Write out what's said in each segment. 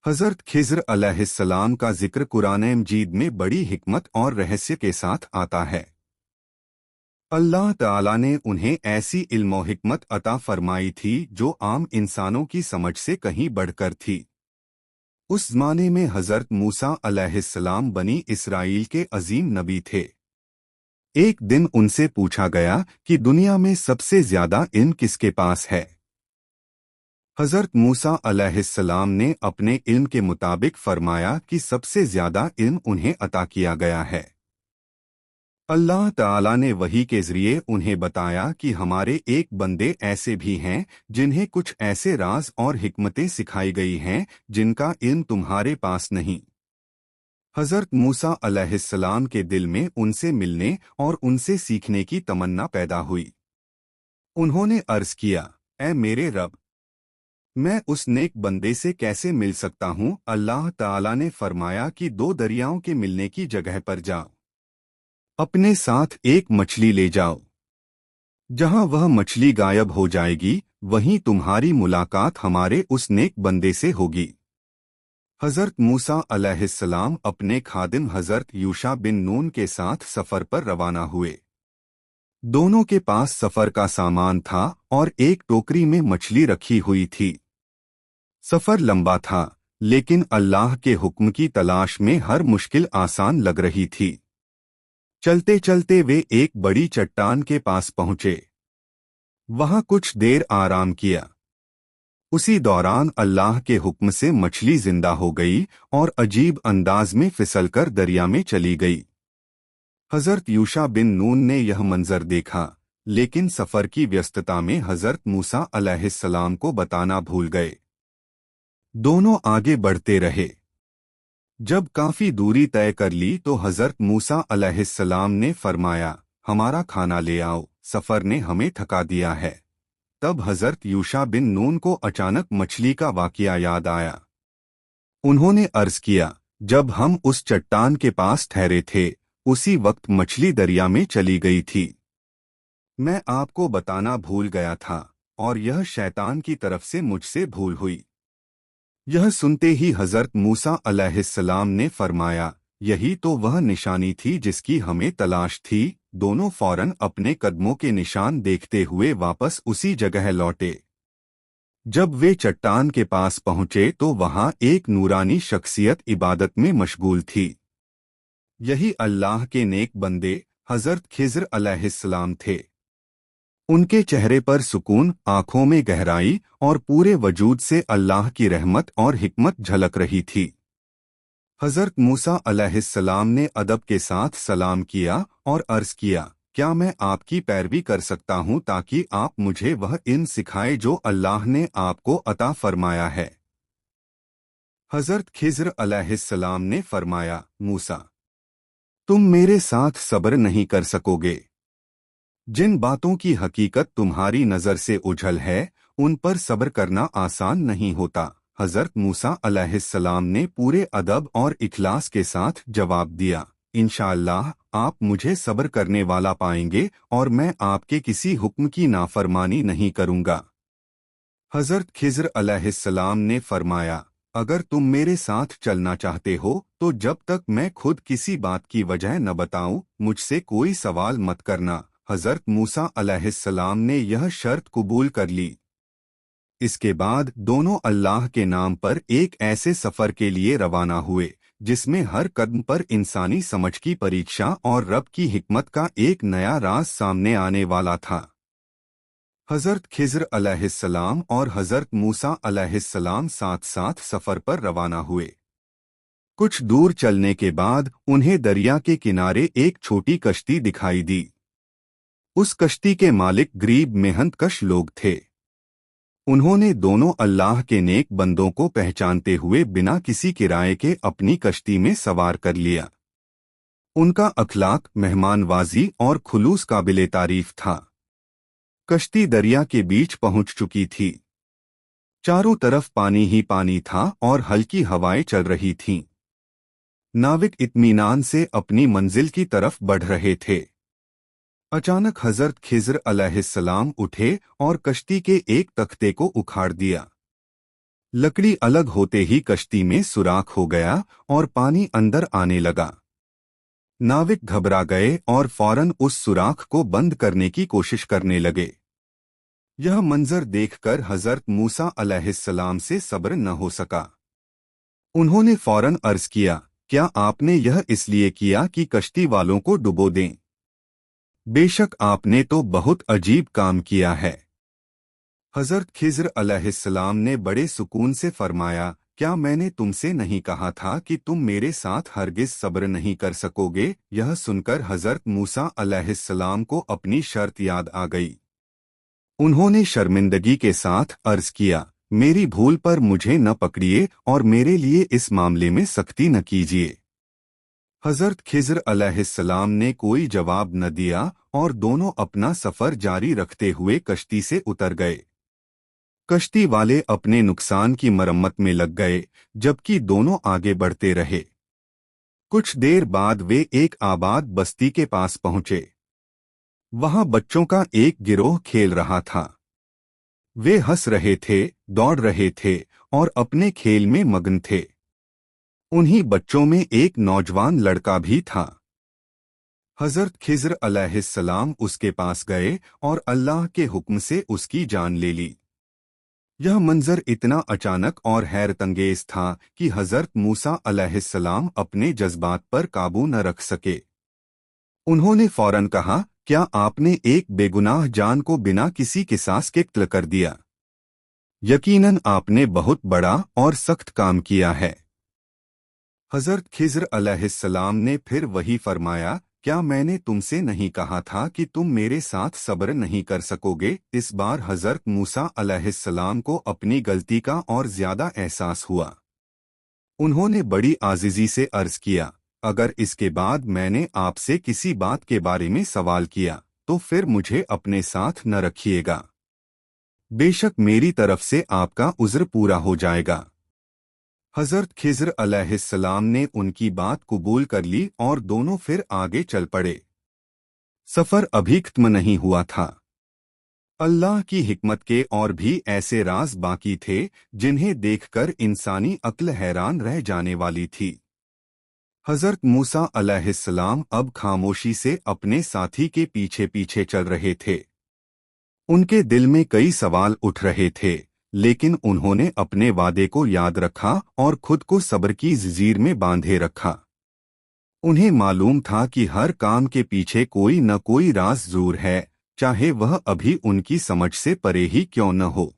हज़रत खिज़र अलैहिस्सलाम का जिक्र कुरान मजीद में बड़ी हिकमत और रहस्य के साथ आता है। अल्लाह ताला ने उन्हें ऐसी इल्म और हिकमत अता फरमाई थी जो आम इंसानों की समझ से कहीं बढ़कर थी। उस ज़माने में हज़रत मूसा अलैहिस्सलाम बनी इसराइल के अजीम नबी थे। एक दिन उनसे पूछा गया कि दुनिया में सबसे ज्यादा इल्म किसके पास है। हज़रत मूसा अलैहिस्सलाम ने अपने इल्म के मुताबिक फरमाया कि सबसे ज्यादा इल्म उन्हें अता किया गया है। अल्लाह ताला ने वही के जरिए उन्हें बताया कि हमारे एक बंदे ऐसे भी हैं जिन्हें कुछ ऐसे राज और हिकमतें सिखाई गई हैं जिनका इल्म तुम्हारे पास नहीं। हज़रत मूसा अलैहिस्सलाम के दिल में उनसे मिलने और उनसे सीखने की तमन्ना पैदा हुई। उन्होंने अर्ज किया, ऐ मेरे रब, मैं उस नेक बंदे से कैसे मिल सकता हूँ। अल्लाह ताला ने फरमाया कि दो दरियाओं के मिलने की जगह पर जाओ, अपने साथ एक मछली ले जाओ। जहाँ वह मछली गायब हो जाएगी वहीं तुम्हारी मुलाकात हमारे उस नेक बंदे से होगी। हज़रत मूसा अलैहिस्सलाम अपने खादिम हज़रत यूशा बिन नून के साथ सफ़र पर रवाना हुए। दोनों के पास सफ़र का सामान था और एक टोकरी में मछली रखी हुई थी। सफ़र लंबा था लेकिन अल्लाह के हुक्म की तलाश में हर मुश्किल आसान लग रही थी। चलते चलते वे एक बड़ी चट्टान के पास पहुंचे। वहां कुछ देर आराम किया। उसी दौरान अल्लाह के हुक्म से मछली जिंदा हो गई और अजीब अंदाज में फिसलकर दरिया में चली गई। हज़रत यूशा बिन नून ने यह मंजर देखा, लेकिन सफ़र की व्यस्तता में हज़रत मूसा अलैहिस्सलाम को बताना भूल गए। दोनों आगे बढ़ते रहे। जब काफी दूरी तय कर ली तो हज़रत मूसा अलैहिस्सलाम ने फरमाया, हमारा खाना ले आओ, सफ़र ने हमें थका दिया है। तब हज़रत यूशा बिन नून को अचानक मछली का वाक़या याद आया। उन्होंने अर्ज किया, जब हम उस चट्टान के पास ठहरे थे उसी वक्त मछली दरिया में चली गई थी। मैं आपको बताना भूल गया था और यह शैतान की तरफ से मुझसे भूल हुई। यह सुनते ही हज़रत मूसा अलैहिस्सलाम ने फरमाया, यही तो वह निशानी थी जिसकी हमें तलाश थी। दोनों फौरन अपने कदमों के निशान देखते हुए वापस उसी जगह लौटे। जब वे चट्टान के पास पहुंचे तो वहां एक नूरानी शख्सियत इबादत में मशगूल थी। यही अल्लाह के नेक बंदे हज़रत खिज़र अलैहिस्सलाम थे। उनके चेहरे पर सुकून, आंखों में गहराई और पूरे वजूद से अल्लाह की रहमत और हिकमत झलक रही थी। हज़रत मूसा अलैहिस्सलाम ने अदब के साथ सलाम किया और अर्ज किया, क्या मैं आपकी पैरवी कर सकता हूँ ताकि आप मुझे वह इल्म सिखाए जो अल्लाह ने आपको अता फरमाया है। हज़रत खिज़र अलैहिस्सलाम ने फरमाया, मूसा, तुम मेरे साथ सब्र नहीं कर सकोगे। जिन बातों की हकीकत तुम्हारी नज़र से उझल है उन पर सब्र करना आसान नहीं होता। हज़रत मूसा अलैहिस्सलाम ने पूरे अदब और इखलास के साथ जवाब दिया, इंशाअल्लाह आप मुझे सब्र करने वाला पाएंगे और मैं आपके किसी हुक्म की नाफरमानी नहीं करूँगा। हज़रत खिज़र अलैहिस्सलाम ने फरमाया, अगर तुम मेरे साथ चलना चाहते हो तो जब तक मैं खुद किसी बात की वजह न बताऊं मुझसे कोई सवाल मत करना। हज़रत मूसा अलैहिस्सलाम ने यह शर्त कबूल कर ली। इसके बाद दोनों अल्लाह के नाम पर एक ऐसे सफ़र के लिए रवाना हुए जिसमें हर कदम पर इंसानी समझ की परीक्षा और रब की हिकमत का एक नया राज सामने आने वाला था। हज़रत खिज़र अलैहिस्सलाम और हज़रत मूसा अलैहिस्सलाम साथ साथ सफ़र पर रवाना हुए। कुछ दूर चलने के बाद उन्हें दरिया के किनारे एक छोटी कश्ती दिखाई दी। उस कश्ती के मालिक गरीब मेहनतकश लोग थे। उन्होंने दोनों अल्लाह के नेक बंदों को पहचानते हुए बिना किसी किराए के अपनी कश्ती में सवार कर लिया। उनका अखलाक, मेहमानवाजी और खुलूस काबिले तारीफ था। कश्ती दरिया के बीच पहुंच चुकी थी। चारों तरफ पानी ही पानी था और हल्की हवाएं चल रही थीं। नाविक इत्मीनान से अपनी मंजिल की तरफ बढ़ रहे थे। अचानक हज़रत खिज़र अलैहिस्सलाम उठे और कश्ती के एक तख्ते को उखाड़ दिया। लकड़ी अलग होते ही कश्ती में सुराख हो गया और पानी अंदर आने लगा। नाविक घबरा गए और फौरन उस सुराख को बंद करने की कोशिश करने लगे। यह मंजर देखकर हजरत मूसा अलैहिस्सलाम से सब्र न हो सका। उन्होंने फौरन अर्ज किया, क्या आपने यह इसलिए किया कि कश्ती वालों को डुबो दें? बेशक आपने तो बहुत अजीब काम किया है। हजरत खिज़र अलैहिस्सलाम ने बड़े सुकून से फरमाया, क्या मैंने तुमसे नहीं कहा था कि तुम मेरे साथ हरगिज सब्र नहीं कर सकोगे? यह सुनकर हजरत मूसा अलैहिस्सलाम को अपनी शर्त याद आ गई। उन्होंने शर्मिंदगी के साथ अर्ज किया, मेरी भूल पर मुझे न पकड़िए और मेरे लिए इस मामले में सख्ती न कीजिए। हजरत खिज़र अलैहिस्सलाम ने कोई जवाब न दिया और दोनों अपना सफर जारी रखते हुए कश्ती से उतर गए। कश्ती वाले अपने नुकसान की मरम्मत में लग गए, जबकि दोनों आगे बढ़ते रहे। कुछ देर बाद वे एक आबाद बस्ती के पास पहुंचे। वहां बच्चों का एक गिरोह खेल रहा था। वे हंस रहे थे, दौड़ रहे थे और अपने खेल में मगन थे। उन्हीं बच्चों में एक नौजवान लड़का भी था। हजरत खिज़र अलैहिस्सलाम उसके पास गए और अल्लाह के हुक्म से उसकी जान ले ली। यह मंजर इतना अचानक और हैरतंगेज था कि हजरत मूसा अलैहिस्सलाम अपने जज्बात पर काबू न रख सके। उन्होंने फौरन कहा, क्या आपने एक बेगुनाह जान को बिना किसी किसास के कत्ल कर दिया? यकीनन आपने बहुत बड़ा और सख्त काम किया है। हजरत खिज़र अलैहिस्सलाम ने फिर वही फरमाया, क्या मैंने तुमसे नहीं कहा था कि तुम मेरे साथ सब्र नहीं कर सकोगे? इस बार हजरत मूसा अलैहिस्सलाम को अपनी गलती का और ज्यादा एहसास हुआ। उन्होंने बड़ी आजिज़ी से अर्ज किया, अगर इसके बाद मैंने आपसे किसी बात के बारे में सवाल किया तो फिर मुझे अपने साथ न रखिएगा। बेशक मेरी तरफ से आपका उज़्र पूरा हो जाएगा। हजरत खिज़र अलैहिस्सलाम ने उनकी बात कबूल कर ली और दोनों फिर आगे चल पड़े। सफर अभी खत्म नहीं हुआ था। अल्लाह की हिकमत के और भी ऐसे राज बाकी थे जिन्हें देखकर इंसानी अक्ल हैरान रह जाने वाली थी। हजरत मूसा अलैहिस्सलाम अब खामोशी से अपने साथी के पीछे पीछे चल रहे थे। उनके दिल में कई सवाल उठ रहे थे, लेकिन उन्होंने अपने वादे को याद रखा और खुद को सब्र की जंजीर में बांधे रखा। उन्हें मालूम था कि हर काम के पीछे कोई न कोई राज जरूर है, चाहे वह अभी उनकी समझ से परे ही क्यों न हो।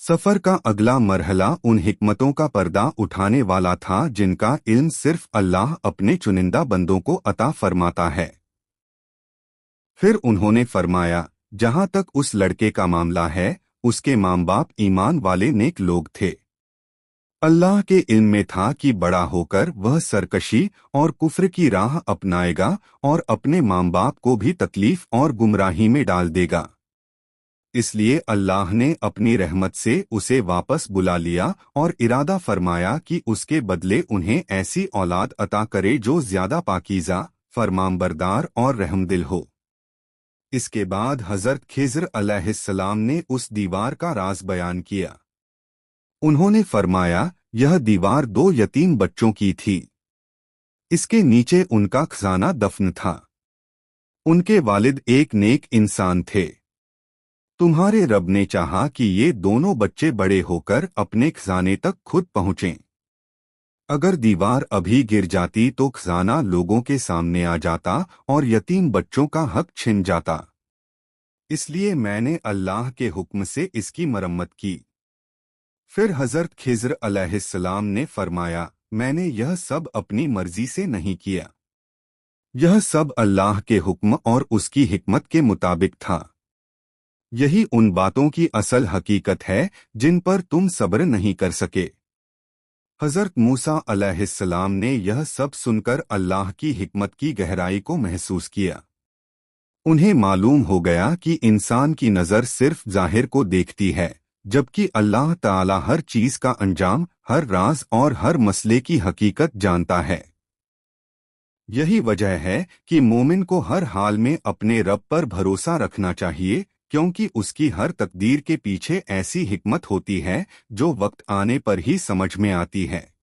सफर का अगला मरहला उन हिकमतों का पर्दा उठाने वाला था जिनका इल्म सिर्फ अल्लाह अपने चुनिंदा बंदों को अता फरमाता है। फिर उन्होंने फरमाया, जहां तक उस लड़के का मामला है, उसके माँ बाप ईमान वाले नेक लोग थे। अल्लाह के इल्म में था कि बड़ा होकर वह सरकशी और कुफ्र की राह अपनाएगा और अपने माँ बाप को भी तकलीफ और गुमराही में डाल देगा। इसलिए अल्लाह ने अपनी रहमत से उसे वापस बुला लिया और इरादा फरमाया कि उसके बदले उन्हें ऐसी औलाद अता करे जो ज्यादा पाकीज़ा, फरमानबरदार और रहमदिल हो। इसके बाद हजरत खिज़र अलैहिस्सलाम ने उस दीवार का राज बयान किया। उन्होंने फरमाया, यह दीवार 2 यतीम बच्चों की थी। इसके नीचे उनका खजाना दफन था। उनके वालिद एक नेक इंसान थे। तुम्हारे रब ने चाहा कि ये दोनों बच्चे बड़े होकर अपने खजाने तक खुद पहुंचें। अगर दीवार अभी गिर जाती तो खजाना लोगों के सामने आ जाता और यतीम बच्चों का हक छिन जाता। इसलिए मैंने अल्लाह के हुक्म से इसकी मरम्मत की। फिर हजरत खिज़र अलैहिस्सलाम ने फरमाया, मैंने यह सब अपनी मर्जी से नहीं किया। यह सब अल्लाह के हुक्म और उसकी हिकमत के मुताबिक था। यही उन बातों की असल हकीकत है जिन पर तुम सब्र नहीं कर सके। हजरत मूसा अलैहिस्सलाम ने यह सब सुनकर अल्लाह की हिकमत की गहराई को महसूस किया। उन्हें मालूम हो गया कि इंसान की नज़र सिर्फ जाहिर को देखती है, जबकि अल्लाह ताला हर चीज का अंजाम, हर राज और हर मसले की हकीकत जानता है। यही वजह है कि मोमिन को हर हाल में अपने रब पर भरोसा रखना चाहिए, क्योंकि उसकी हर तकदीर के पीछे ऐसी हिकमत होती है जो वक्त आने पर ही समझ में आती है।